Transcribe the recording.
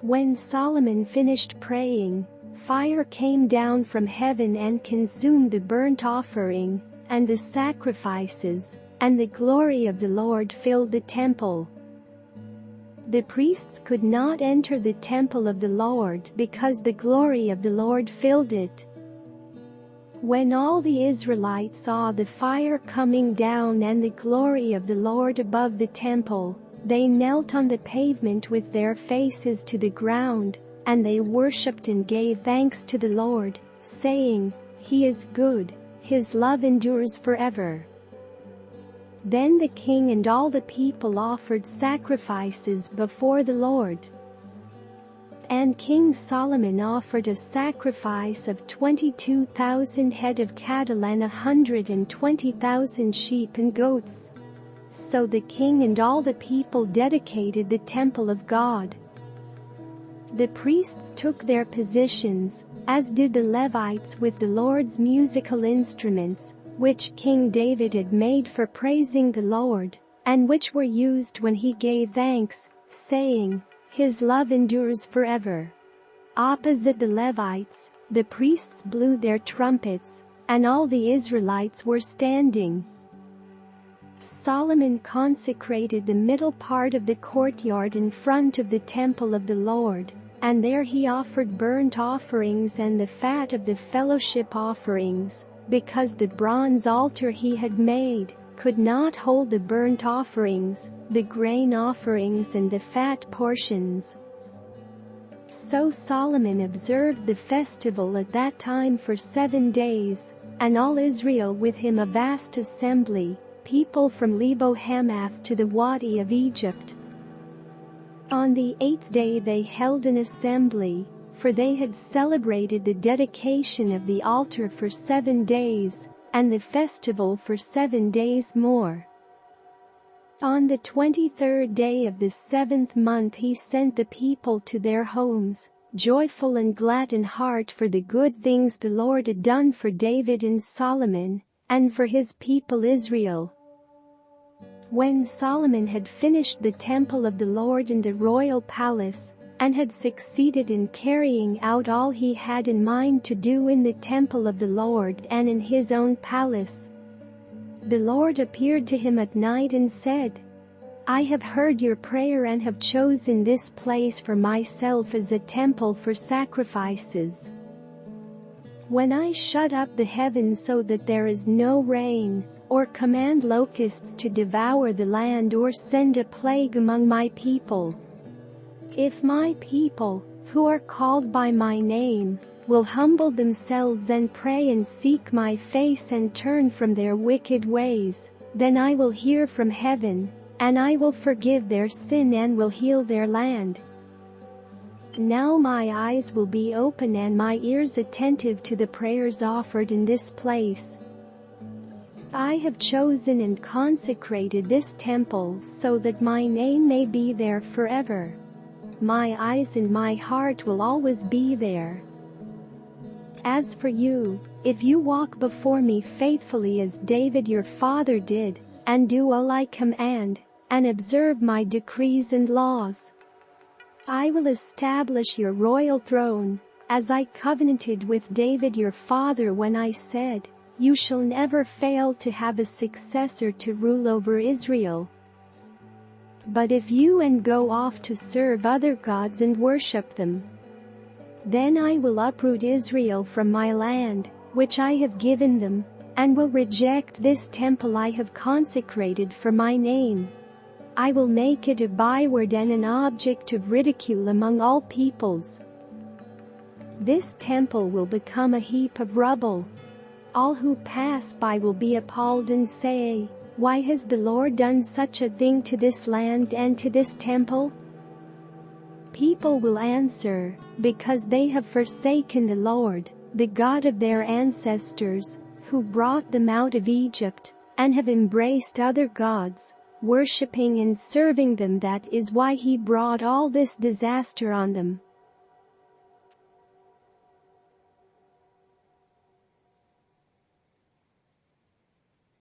When Solomon finished praying, fire came down from heaven and consumed the burnt offering and the sacrifices, and the glory of the Lord filled the temple. The priests could not enter the temple of the Lord because the glory of the Lord filled it. When all the Israelites saw the fire coming down and the glory of the Lord above the temple, they knelt on the pavement with their faces to the ground, and they worshipped and gave thanks to the Lord, saying, "He is good, His love endures forever." Then the king and all the people offered sacrifices before the Lord. And King Solomon offered a sacrifice of 22,000 head of cattle and 120,000 sheep and goats. So the king and all the people dedicated the temple of God. The priests took their positions, as did the Levites with the Lord's musical instruments, which King David had made for praising the Lord, and which were used when he gave thanks, saying, "His love endures forever." Opposite the Levites, the priests blew their trumpets, and all the Israelites were standing. Solomon consecrated the middle part of the courtyard in front of the temple of the Lord, and there he offered burnt offerings and the fat of the fellowship offerings, because the bronze altar he had made could not hold the burnt offerings, the grain offerings and the fat portions. So Solomon observed the festival at that time for 7 days, and all Israel with him a vast assembly, people from Lebo Hamath to the Wadi of Egypt. On the 8th day they held an assembly, for they had celebrated the dedication of the altar for 7 days, and the festival for 7 days more. On the 23rd day of the 7th month he sent the people to their homes, joyful and glad in heart for the good things the Lord had done for David and Solomon, and for his people Israel. When Solomon had finished the temple of the Lord in the royal palace, and had succeeded in carrying out all he had in mind to do in the temple of the Lord and in his own palace, the Lord appeared to him at night and said, "I have heard your prayer and have chosen this place for myself as a temple for sacrifices. When I shut up the heavens so that there is no rain, or command locusts to devour the land or send a plague among my people, if my people, who are called by my name, will humble themselves and pray and seek my face and turn from their wicked ways, then I will hear from heaven, and I will forgive their sin and will heal their land. Now my eyes will be open and my ears attentive to the prayers offered in this place. I have chosen and consecrated this temple so that my name may be there forever. My eyes and my heart will always be there. As for you, if you walk before me faithfully as David your father did, and do all I command, and observe my decrees and laws, I will establish your royal throne, as I covenanted with David your father when I said, 'You shall never fail to have a successor to rule over Israel.' But if you go off to serve other gods and worship them, then I will uproot Israel from my land, which I have given them, and will reject this temple I have consecrated for my name. I will make it a byword and an object of ridicule among all peoples. This temple will become a heap of rubble. All who pass by will be appalled and say, 'Why has the Lord done such a thing to this land and to this temple?' People will answer, 'Because they have forsaken the Lord, the God of their ancestors, who brought them out of Egypt, and have embraced other gods, worshipping and serving them. That is why He brought all this disaster on them.'